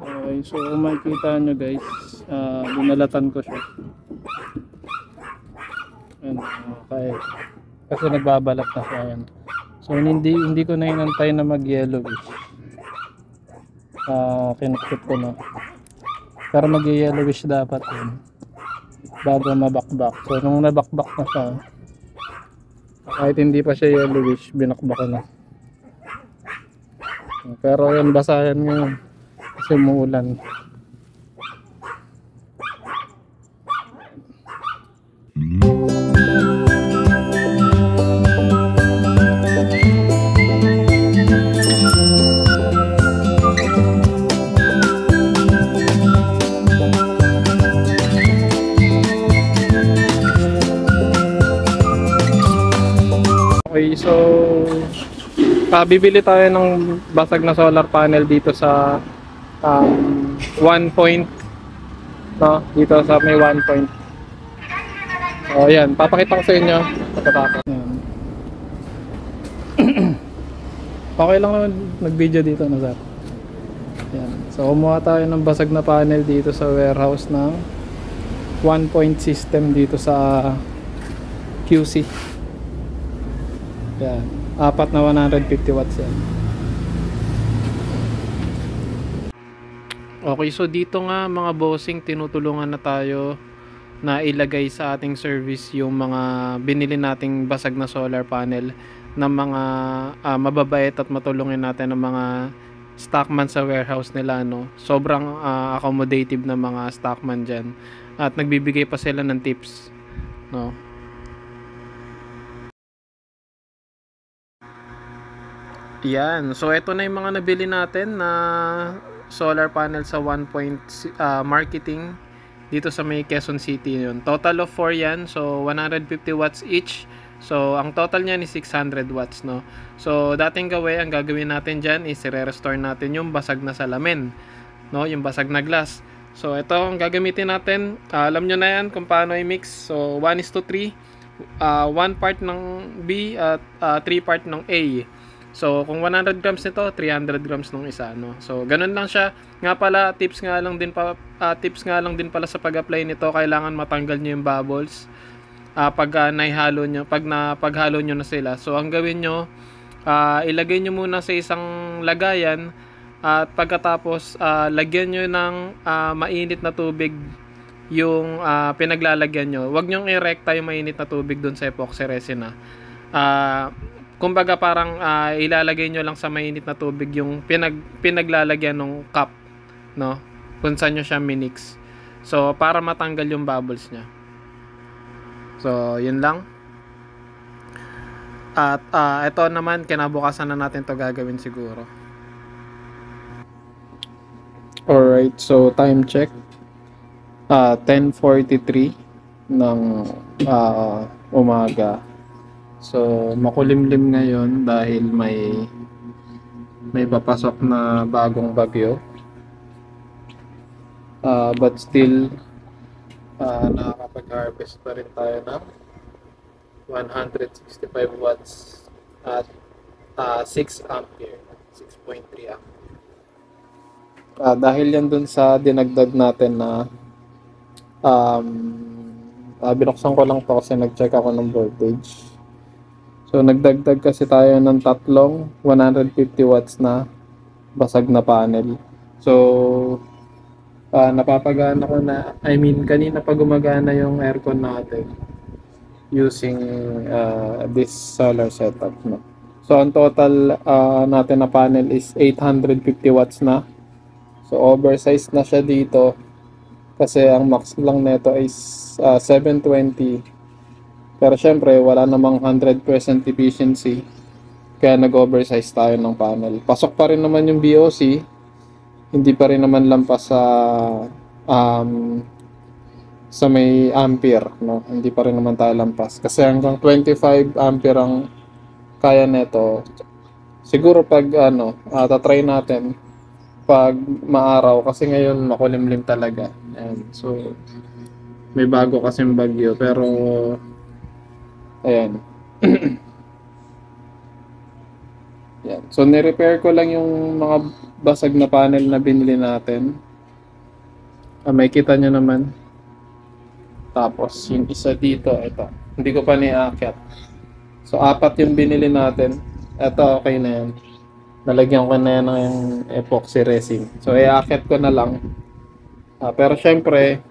Okay, so kung makikita nyo guys, binalatan ko siya. Ayan, okay. Kasi nagbabalat na siya. Ayan. So hindi ko na inantay na mag yellowish. Kinukit ko na. Pero mag yellowish dapat yun bago mabakbak. So nung nabakbak na siya, kahit hindi pa siya yellowish, binakbak ko na. Pero yun, basahan ngayon kasi umuulan. Okay, so bibili tayo ng basag na solar panel dito sa 1 point, no? Dito sa may 1 point. So ayan, papakita ko sa inyo pagkatapos. Okay lang naman nag-video dito na sir. Ayan. So kumuha tayo ng basag na panel dito sa warehouse ng 1 point system dito sa QC. Ayan. Apat na 150 watts yan. Okay, so dito nga mga bossing, tinutulungan na tayo na ilagay sa ating service yung mga binili nating basag na solar panel ng mga mababait at matulungin natin ng mga stockman sa warehouse nila, no? Sobrang accommodative na mga stockman dyan at nagbibigay pa sila ng tips, no? Yan, so ito na yung mga nabili natin na solar panel sa 1 point marketing dito sa may Quezon City yun. Total of 4 yan, so 150 watts each. So ang total niyan is 600 watts, no. So dating ang gagawin natin diyan is i-restore natin yung basag na salamin, no, yung basag na glass. So ito ang gagamitin natin. Alam nyo na yan kung paano i-mix. So 1:3, 1 part ng B at 3 part ng A. So kung 100 grams nito, 300 grams nung isa, no. So ganun lang siya. Nga pala, tips nga lang din pala sa pag-apply nito, kailangan matanggal niyo yung bubbles pag naihalo nyo, paghalo nyo na sila. So ang gawin nyo, ilagay nyo muna sa isang lagayan at pagkatapos lagyan nyo ng mainit na tubig yung pinaglalagyan nyo. Huwag nyo i-rekta yung mainit na tubig dun sa epoxy resin. Kumbaga parang ilalagay nyo lang sa mainit na tubig yung pinaglalagyan ng cup, no, kung saan nyo siya minix. So para matanggal yung bubbles nya. So yun lang. At ito naman, kinabukasan na natin to gagawin siguro. Alright, so time check, 10:43 ng umaga. So makulimlim ngayon dahil may papasok na bagong bagyo, but still nakakapag-harvest pa rin tayo ng 165 watts at 6 ampere, 6.3 ampere. Dahil yan dun sa dinagdag natin na binuksan ko lang to kasi nag-check ako ng voltage. So nagdagdag kasi tayo ng tatlong 150 watts na basag na panel. So napapagana ko na, kanina pa gumagana yung aircon natin using this solar setup, no? So ang total natin na panel is 850 watts na. So oversized na siya dito kasi ang max lang nito is 720. Pero syempre wala namang 100% efficiency, kaya nag-oversize tayo ng panel. Pasok pa rin naman yung BOC, hindi pa rin naman lampas sa may ampere, no? Hindi pa rin naman tayo lampas kasi hanggang 25 ampere ang kaya neto. Siguro pag tatry natin pag maaraw kasi ngayon makulimlim talaga. And so may bago kasing bagyo, pero ayan. Yan. So, ni-repair ko lang yung mga basag na panel na binili natin. May kita nyo naman. Tapos yung isa dito, ito. Hindi ko pa niaakyat. So 4 yung binili natin. Ito okay na yan. Nalagyan ko na yan ng epoxy resin. So iakyat ko na lang. Pero syempre,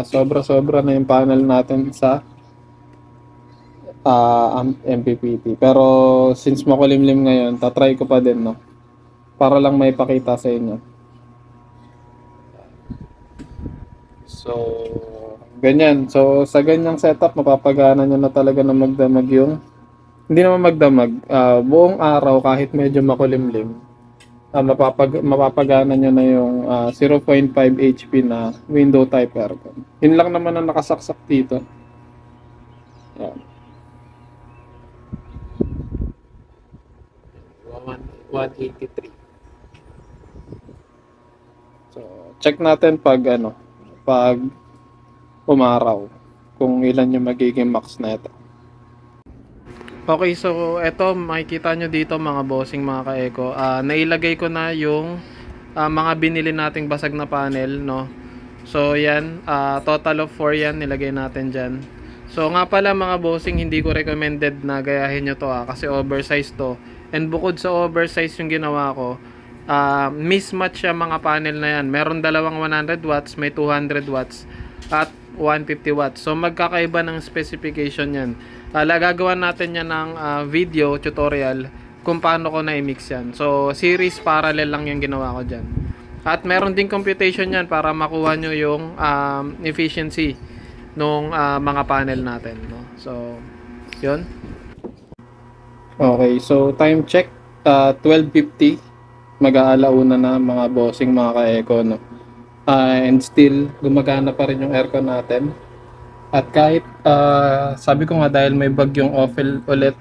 sobra-sobra na yung panel natin sa MPPT. Pero since makulimlim ngayon, tatry ko pa din, no? Para lang may pakita sa inyo. So, ganyan. So, sa ganyang setup, mapapagana nyo na talaga na magdamag yung, hindi naman magdamag, buong araw kahit medyo makulimlim, mapapagana nyo na yung 0.5 HP na window type aircon. Yun lang naman ang nakasaksak dito. Yan. 183. So, check natin pag umaraw kung ilan yung magiging max na ito. Okay, so eto makikita nyo dito mga bossing, mga ka-eco. Nailagay ko na yung mga binili nating basag na panel, no? So yan, total of 4 yan nilagay natin dyan. So nga pala mga bossing, hindi ko recommended na gayahin nyo to kasi oversized to. And bukod sa oversize yung ginawa ko, mismatch yung mga panel na yan. Meron dalawang 100 watts, may 200 watts at 150 watts. So magkakaiba ng specification yan. Gagawa natin yan ng video tutorial kung paano ko na-mix yan. So series parallel lang yung ginawa ko dyan. At meron din computation yan para makuha nyo yung efficiency nung mga panel natin, no? So yun. Okay, so time check, 12:50. Mag-aalauna na mga bossing, mga ka-eco, no? And still gumagana pa rin yung aircon natin. At kahit sabi ko nga dahil may bagyong Ophel ulit,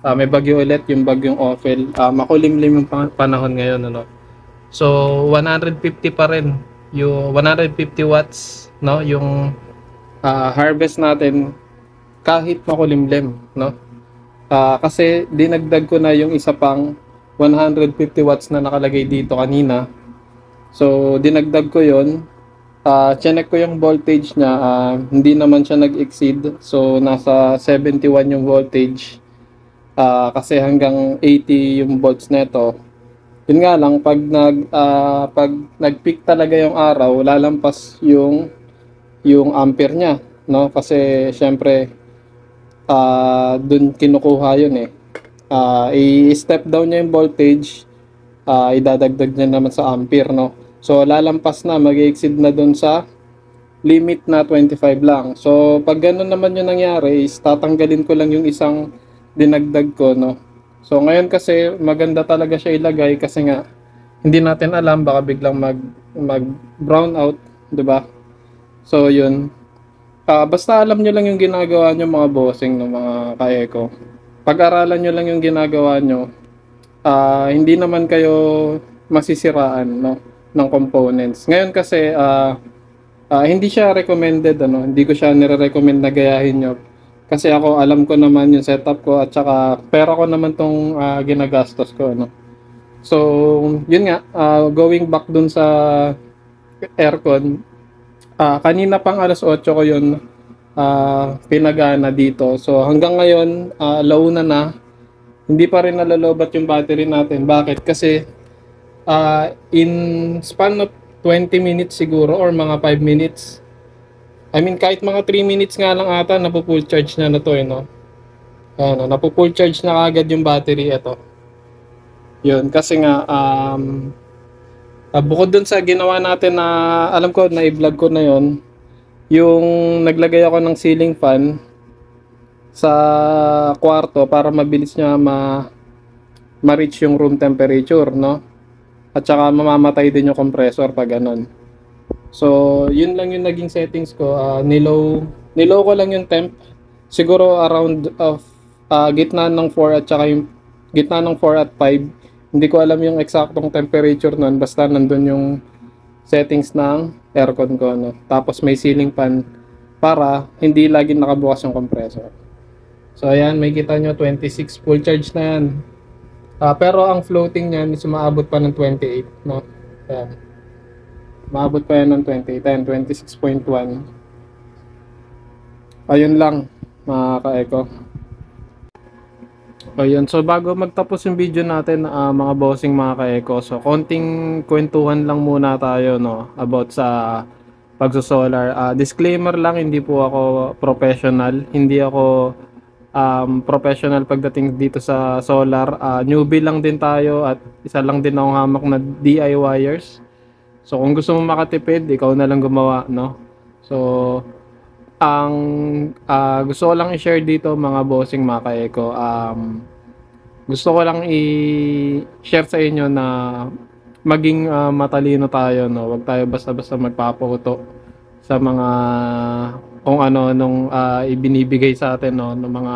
may bagyo ulit, yung bagyong Ophel, makulimlim yung panahon ngayon, ano? So 150 pa rin yung 150 watts, no, yung harvest natin kahit makulimlim, no? Kasi dinagdag ko na yung isa pang 150 watts na nakalagay dito kanina. So dinagdag ko yon. Chinek ko yung voltage niya, hindi naman siya nag-exceed. So nasa 71 yung voltage. Kasi hanggang 80 yung volts nito. Yun nga lang, pag nag-peak talaga yung araw, lalampas yung ampere niya, no? Kasi syempre dun kinukuha yun eh. I-step down niya yung voltage, idadagdag niya naman sa ampere, no? So lalampas na, mag-exceed na dun sa limit na 25 lang. So pag ganun naman yung nangyari, is tatanggalin ko lang yung isang dinagdag ko, no? So ngayon kasi maganda talaga siya ilagay kasi nga hindi natin alam, baka biglang mag brown out, 'di ba? So yun. Basta alam nyo lang yung ginagawa nyo mga bossing, no, mga ka-eco. Pag-aralan nyo lang yung ginagawa nyo, hindi naman kayo masisiraan, no, ng components. Ngayon kasi hindi siya recommended, ano, hindi ko siya nire-recommend na gayahin nyo. Kasi ako alam ko naman yung setup ko at saka pera ko naman tong ginagastos ko, no. So yun nga, going back dun sa aircon, kanina pang alas 8 ko yun pinagana dito. So hanggang ngayon, launa na, hindi pa rin nalalobat yung battery natin. Bakit? Kasi in span of 20 minutes siguro or mga 5 minutes, I mean kahit mga 3 minutes nga lang ata, napo-full charge na to, no? Napo-full charge na agad yung battery ito. Yun, kasi nga bukod dun sa ginawa natin na alam ko na i-vlog ko na yon, yung naglagay ako ng ceiling fan sa kwarto para mabilis niya ma-reach yung room temperature, no? At saka mamamatay din yung compressor pag ganun. So yun lang yung naging settings ko. Nilow ko lang yung temp, siguro around gitna ng 4 at saka yung gitna ng 4 at 5. Hindi ko alam yung eksaktong temperature nun, basta nandun yung settings ng aircon ko, no? Tapos may ceiling fan para hindi laging nakabukas yung compressor. So ayan, may kita nyo 26 full charge na yan. Pero ang floating niyan is umaabot pa ng 28, no? Ayan. Umaabot pa yan ng 28, ayan, 26.1. Ayun lang, mga ka-eco. Ayun, so bago magtapos yung video natin, mga bossing, mga ka-eco, so konting kwentuhan lang muna tayo, no, about sa pagso-solar. Disclaimer lang, hindi po ako professional, hindi ako professional pagdating dito sa solar. Newbie lang din tayo at isa lang din akong hamak na DIYers. So kung gusto mo makatipid, ikaw na lang gumawa, no? So ang gusto ko lang i-share dito, mga bossing, mga ka-eco, gusto ko lang i-share sa inyo na maging matalino tayo, no? Huwag tayo basta-basta magpapakuto sa mga kung ano nung ibinibigay sa atin, no, ng mga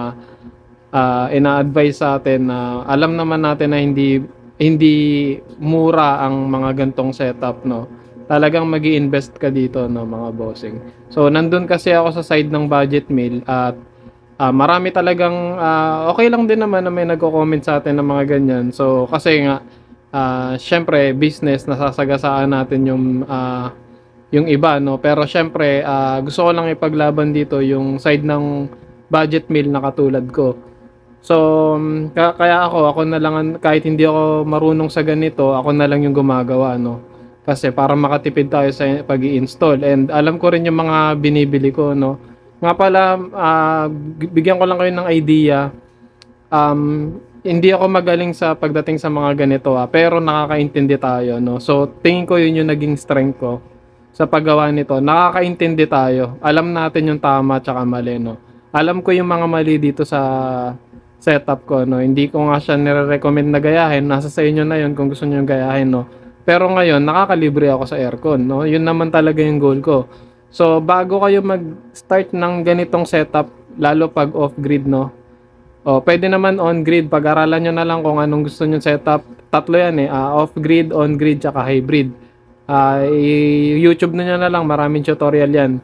ina-advise sa atin na alam naman natin na hindi mura ang mga gantong setup, no. Talagang magi-invest ka dito, no, mga bossing. So nandun kasi ako sa side ng budget meal at marami talagang okay lang din naman na may nagko-comment sa atin ng mga ganyan. So kasi nga syempre business, nasasagasaan natin yung iba, no. Pero syempre gusto ko lang ipaglaban dito yung side ng budget meal na katulad ko. So kaya ako na lang kahit hindi ako marunong sa ganito, ako na lang yung gumagawa, no. Kasi para makatipid tayo sa pag-i-install, and alam ko rin yung mga binibili ko, no. Nga pala, bigyan ko lang kayo ng idea. Hindi ako magaling sa pagdating sa mga ganito, pero nakakaintindi tayo, no. So tingin ko yun yung naging strength ko sa paggawa nito. Nakakaintindi tayo. Alam natin yung tama at mali, no. Alam ko yung mga mali dito sa setup ko, no. Hindi ko nga siya nire-recommend na gayahin. Nasa sa inyo na yun kung gusto niyo gayahin, no. Pero ngayon, nakakalibre ako sa aircon, no. Yun naman talaga yung goal ko. So bago kayo mag-start ng ganitong setup, lalo pag off-grid, no. Pwede naman on-grid. Pag-aralan nyo na lang kung anong gusto nyo setup. Tatlo yan, off-grid, on-grid, tsaka hybrid. YouTube na lang, maraming tutorial yan.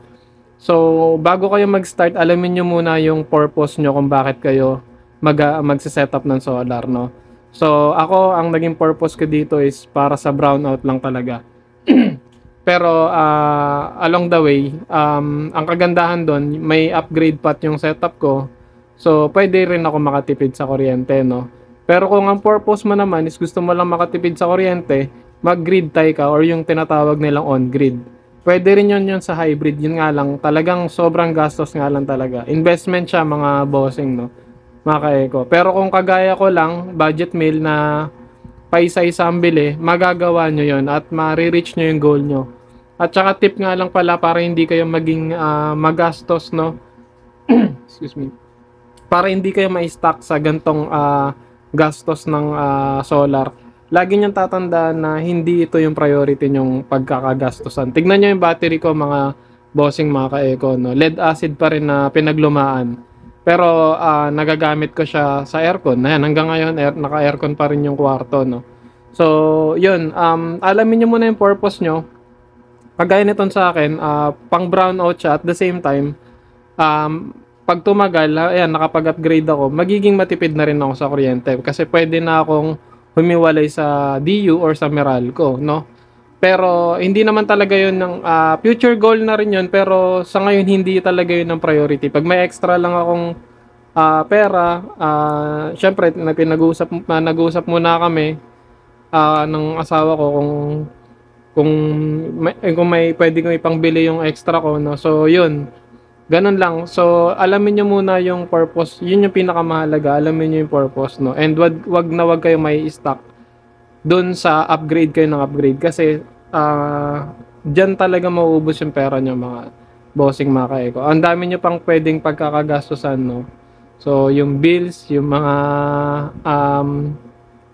So bago kayo mag-start, alamin nyo muna yung purpose nyo kung bakit kayo magse-setup ng solar, no. So ako, ang naging purpose ko dito is para sa brownout lang talaga. Pero along the way, ang kagandahan doon, may upgrade path yung setup ko. So pwede rin ako makatipid sa kuryente, no. Pero kung ang purpose mo naman is gusto mo lang makatipid sa kuryente, mag-grid tie ka or yung tinatawag nilang on-grid. Pwede rin yun sa hybrid. Yun nga lang, talagang sobrang gastos nga lang talaga. Investment siya, mga bossing, no, mga ka-eco. Pero kung kagaya ko lang, budget meal na paisa-isa ang bili, magagawa nyo yun at ma-reach nyo yung goal nyo. At saka tip nga lang pala para hindi kayo maging magastos, no. Excuse me. Para hindi kayo ma-stuck sa gantong gastos ng solar. Lagi niyong tatandaan na hindi ito yung priority nyong pagkakagastosan. Tignan niyo yung battery ko, mga bossing, mga ka-eco, no. Lead acid pa rin na pinaglumaan. Pero nagagamit ko siya sa aircon. Ayan, hanggang ngayon naka-aircon pa rin yung kwarto, no. So, yun, alamin niyo muna yung purpose nyo. Kagaya nitong sa akin, pang brownout siya, at the same time, pag tumagal, ayan, nakapag-upgrade ako, magiging matipid na rin ako sa kuryente kasi pwede na akong humiwalay sa DU or sa Meralco, no. Pero hindi naman talaga yun ng future goal na rin yun, pero sa ngayon hindi talaga yun ng priority. Pag may extra lang akong pera, syempre nag-uusap muna kami ng asawa ko kung may pwede kong ipangbili yung extra ko, no. So yun, ganun lang. So alamin niyo muna yung purpose. Yun yung pinakamahalaga. Alamin niyo yung purpose, no. And wag kayo may stock doon sa upgrade kayo ng upgrade kasi diyan talaga mauubos yung pera niyo, mga bossing, mga ka-eco. Ang dami niyo pang pwedeng pagkakagastusan, no. So yung bills, yung mga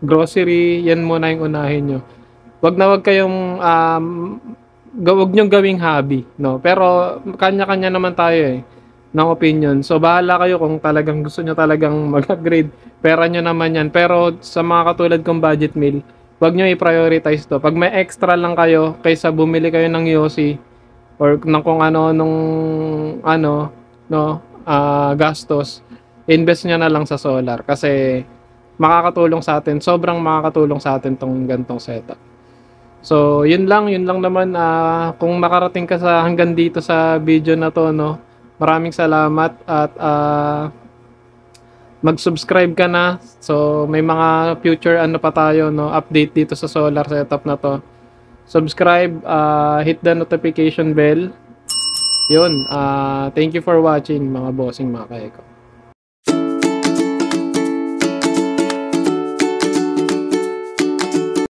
grocery, yan muna yung unahin niyo. Wag kayong wag niyong gawing hobby, no. Pero kanya-kanya naman tayo ng opinion. So bahala kayo kung talagang gusto niyo talagang mag-upgrade. Pera niyo naman yan. Pero sa mga katulad kong budget meal, wag niyo i-prioritize to. Pag may extra lang kayo kaysa bumili kayo ng Yossi or ng kung ano nung gastos, invest niyo na lang sa solar kasi makakatulong sa atin. Sobrang makakatulong sa atin tong gantong setup. So, yun lang naman. Kung nakarating ka sa hanggang dito sa video na to, no, maraming salamat at mag-subscribe ka na. So, may mga future ano pa tayo, no, update dito sa solar setup na to. Subscribe, hit the notification bell. Yun, thank you for watching mga bossing, mga kaeko.